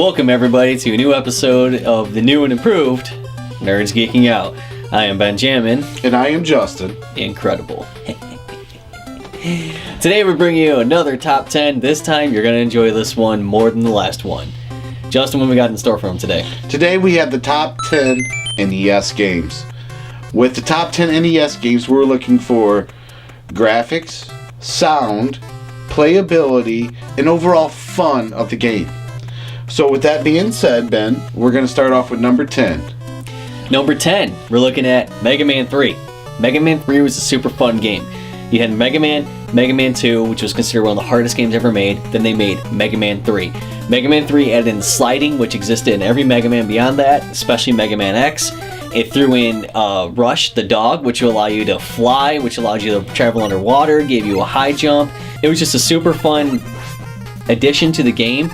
Welcome everybody to a new episode of the new and improved Nerds Geeking Out. I am Benjamin. And I am Justin. Incredible. Today we're bringing you another top 10. This time you're going to enjoy this one more than the last one. Justin, what we got in store for him today? Today we have the top 10 NES games. With the top 10 NES games, we're looking for graphics, sound, playability, and overall fun of the game. So with that being said, Ben, we're going to start off with number 10. Number 10, we're looking at Mega Man 3. Mega Man 3 was a super fun game. You had Mega Man, Mega Man 2, which was considered one of the hardest games ever made. Then they made Mega Man 3. Mega Man 3 added in sliding, which existed in every Mega Man beyond that, especially Mega Man X. It threw in Rush, the dog, which will allow you to fly, which allowed you to travel underwater, gave you a high jump. It was just a super fun addition to the game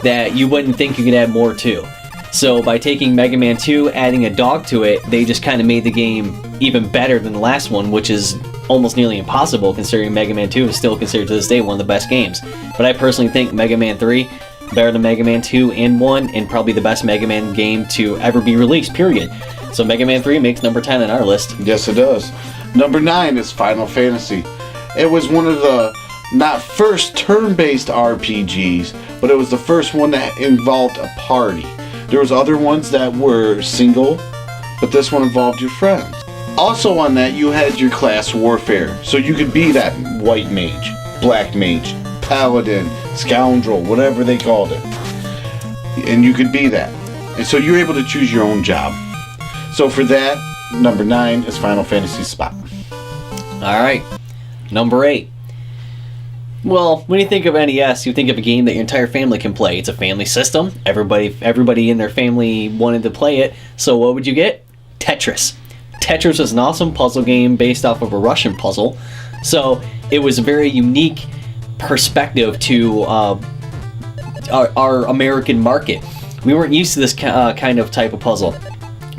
that you wouldn't think you could add more to. So by taking Mega Man 2, adding a dog to it, they just kind of made the game even better than the last one, which is almost nearly impossible considering Mega Man 2 is still considered to this day one of the best games. But I personally think Mega Man 3 better than Mega Man 2 and 1, and probably the best Mega Man game to ever be released, period. So Mega Man 3 makes number 10 on our list. Yes, it does. Number 9 is Final Fantasy. It was one of the not first turn-based RPGs, but it was the first one that involved a party. There was other ones that were single, but this one involved your friends. Also on that, you had your class warfare, so you could be that white mage, black mage, paladin, scoundrel, whatever they called it. And you could be that. And so you're able to choose your own job. So for that, number 9 is Final Fantasy spot. Alright, number 8. Well, when you think of NES, you think of a game that your entire family can play. It's a family system. Everybody in their family wanted to play it. So what would you get? Tetris. Tetris was an awesome puzzle game based off of a Russian puzzle. So it was a very unique perspective to our American market. We weren't used to this kind of type of puzzle.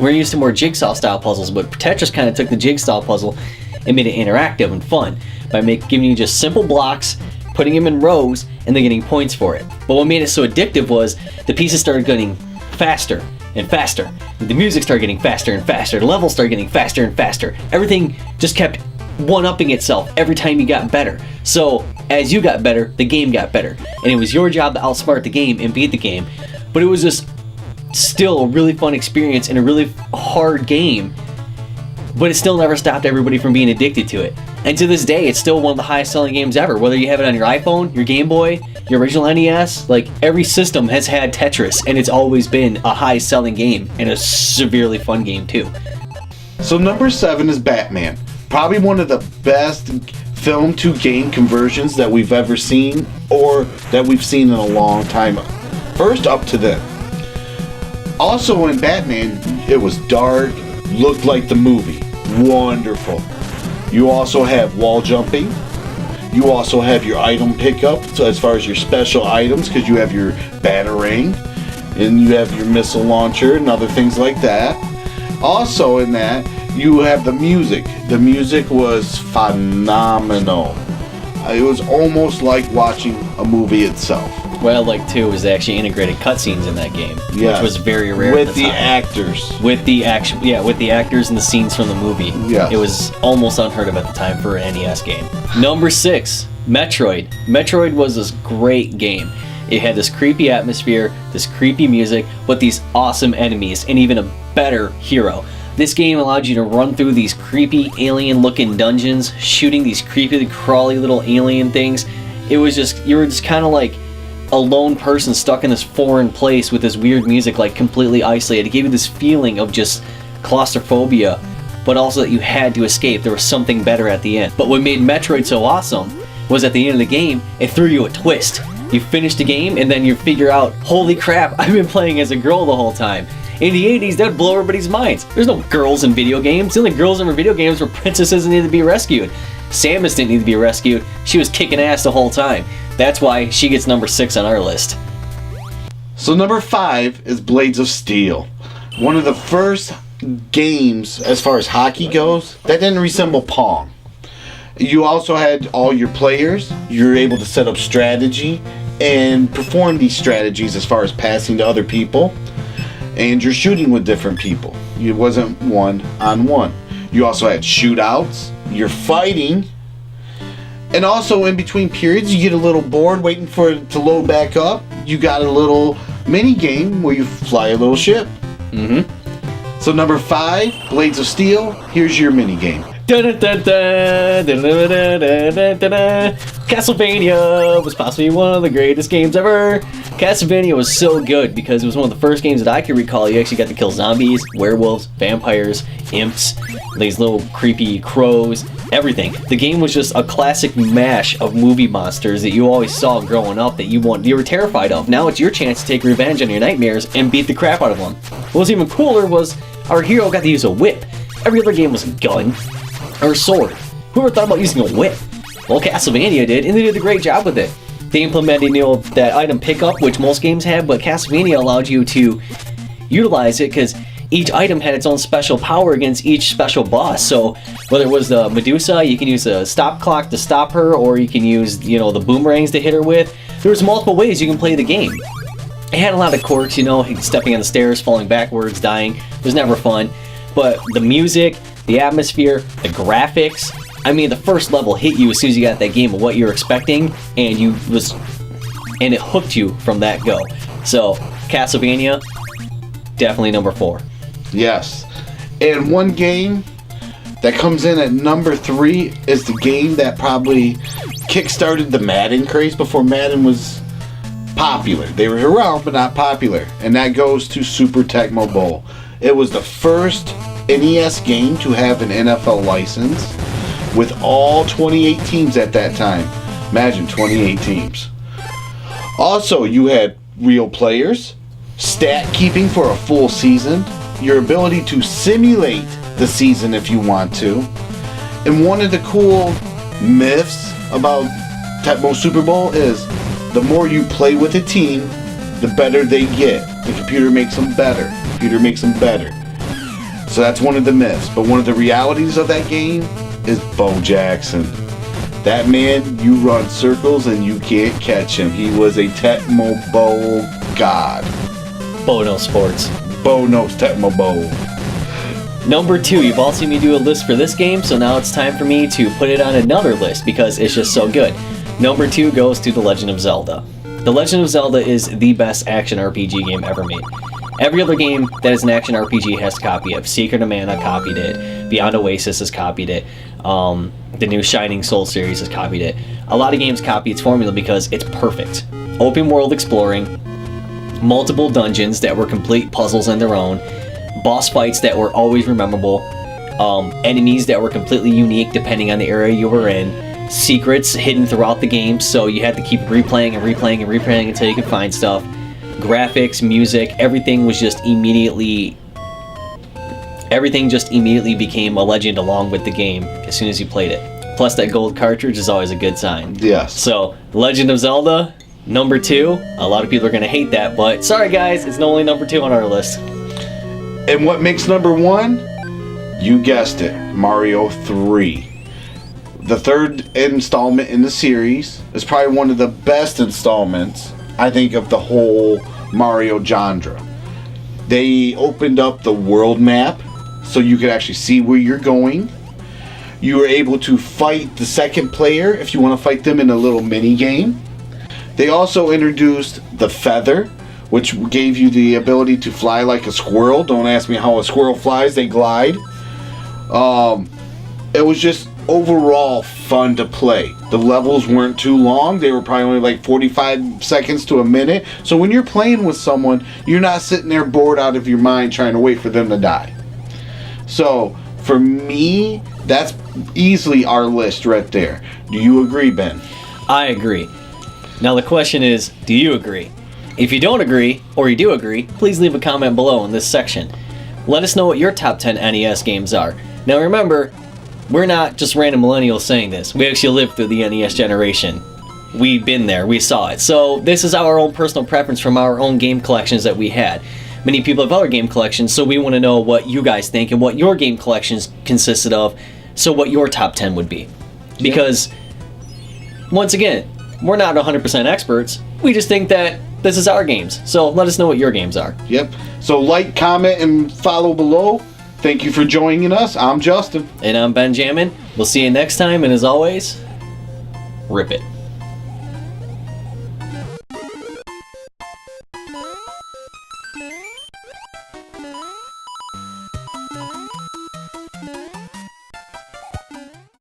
We're used to more jigsaw style puzzles, but Tetris kind of took the jigsaw puzzle and made it interactive and fun by giving you just simple blocks, putting them in rows, and then getting points for it. But what made it so addictive was the pieces started getting faster and faster. The music started getting faster and faster. The levels started getting faster and faster. Everything just kept one-upping itself every time you got better. So as you got better, the game got better. And it was your job to outsmart the game and beat the game. But it was just still a really fun experience and a really hard game, but it still never stopped everybody from being addicted to it. And to this day, it's still one of the highest selling games ever. Whether you have it on your iPhone, your Game Boy, your original NES, like every system has had Tetris, and it's always been a high selling game and a severely fun game too. So number 7 is Batman. Probably one of the best film to game conversions that we've ever seen, or that we've seen in a long time. First up to then. Also in Batman, it was dark, looked like the movie. Wonderful. You also have wall jumping. You also have your item pickup, so as far as your special items, because you have your batarang, and you have your missile launcher and other things like that. Also in that, you have the music. The music was phenomenal. It was almost like watching a movie itself. What I liked too was they actually integrated cutscenes in that game, Yes. which was very rare With at the the time. actors. With the actors and the scenes from the movie. Yes. It was almost unheard of at the time for an NES game. Number 6, Metroid. Metroid was this great game. It had this creepy atmosphere, this creepy music, but these awesome enemies, and even a better hero. This game allowed you to run through these creepy alien-looking dungeons, shooting these creepy, crawly little alien things. It was just, you were just kind of like a lone person stuck in this foreign place with this weird music, like completely isolated. It gave you this feeling of just claustrophobia, but also that you had to escape. There was something better at the end. But what made Metroid so awesome was at the end of the game, it threw you a twist. You finish the game and then you figure out, holy crap, I've been playing as a girl the whole time. In the 80s, that'd blow everybody's minds. There's no girls in video games. The only girls in video games were princesses that needed to be rescued. Samus didn't need to be rescued. She was kicking ass the whole time. That's why she gets number 6 on our list. So number 5 is Blades of Steel. One of the first games, as far as hockey goes, that didn't resemble Pong. You also had all your players. You were able to set up strategy and perform these strategies as far as passing to other people. And you're shooting with different people. It wasn't one-on-one. You also had shootouts. You're fighting. And also in between periods, you get a little bored waiting for it to load back up. You got a little mini game where you fly a little ship. Mm-hmm. So number 5, Blades of Steel. Here's your mini game. Castlevania was possibly one of the greatest games ever. Castlevania was so good because it was one of the first games that I can recall. You actually got to kill zombies, werewolves, vampires, imps, these little creepy crows, everything. The game was just a classic mash of movie monsters that you always saw growing up that you were terrified of. Now it's your chance to take revenge on your nightmares and beat the crap out of them. What was even cooler was our hero got to use a whip. Every other game was a gun or a sword. Who ever thought about using a whip? Well, Castlevania did, and they did a great job with it. They implemented, that item pickup, which most games have, but Castlevania allowed you to utilize it because each item had its own special power against each special boss. So whether it was the Medusa, you can use a stop clock to stop her, or you can use, the boomerangs to hit her with. There was multiple ways you can play the game. It had a lot of quirks, stepping on the stairs, falling backwards, dying. It was never fun. But the music, the atmosphere, the graphics, the first level hit you as soon as you got that game of what you're expecting, and it hooked you from that go. So, Castlevania, definitely number 4. Yes. And one game that comes in at number 3 is the game that probably kickstarted the Madden craze before Madden was popular. They were around, but not popular. And that goes to Super Tecmo Bowl. It was the first NES game to have an NFL license with all 28 teams at that time. Imagine 28 teams. Also, you had real players, stat keeping for a full season, your ability to simulate the season if you want to. And one of the cool myths about Tecmo Super Bowl is the more you play with a team, the better they get. The computer makes them better. So that's one of the myths. But one of the realities of that game is Bo Jackson. That man, you run circles and you can't catch him. He was a Tecmo Bowl god. Bo knows sports. Bo knows Tecmo Bowl. Number 2, you've all seen me do a list for this game, so now it's time for me to put it on another list because it's just so good. Number 2 goes to The Legend of Zelda. The Legend of Zelda is the best action RPG game ever made. Every other game that is an action RPG has to copy it. Secret of Mana copied it. Beyond Oasis has copied it. The new Shining Soul series has copied it. A lot of games copy its formula because it's perfect. Open world exploring, multiple dungeons that were complete puzzles in their own, boss fights that were always memorable, enemies that were completely unique depending on the area you were in, secrets hidden throughout the game, so you had to keep replaying until you could find stuff. Graphics, music, everything just immediately became a legend along with the game as soon as you played it. Plus that gold cartridge is always a good sign. Yes. So, Legend of Zelda, number 2. A lot of people are going to hate that, but sorry guys, it's only number 2 on our list. And what makes number 1? You guessed it, Mario 3. The third installment in the series is probably one of the best installments, I think, of the whole Mario genre. They opened up the world map so you could actually see where you're going. You were able to fight the second player if you want to fight them in a little mini game. They also introduced the feather, which gave you the ability to fly like a squirrel. Don't ask me how a squirrel flies, they glide. It was just overall fun to play. The levels weren't too long. They were probably only like 45 seconds to a minute. So when you're playing with someone, you're not sitting there bored out of your mind trying to wait for them to die. So for me, that's easily our list right there. Do you agree, Ben? I agree. Now the question is, do you agree? If you don't agree, or you do agree, please leave a comment below in this section. Let us know what your top 10 NES games are. Now remember, we're not just random millennials saying this. We actually lived through the NES generation. We've been there. We saw it. So this is our own personal preference from our own game collections that we had. Many people have other game collections, so we want to know what you guys think and what your game collections consisted of, so what your top 10 would be. Because, once again, we're not 100% experts. We just think that this is our games. So let us know what your games are. Yep. So like, comment, and follow below. Thank you for joining us. I'm Justin. And I'm Benjamin. We'll see you next time, and as always, rip it.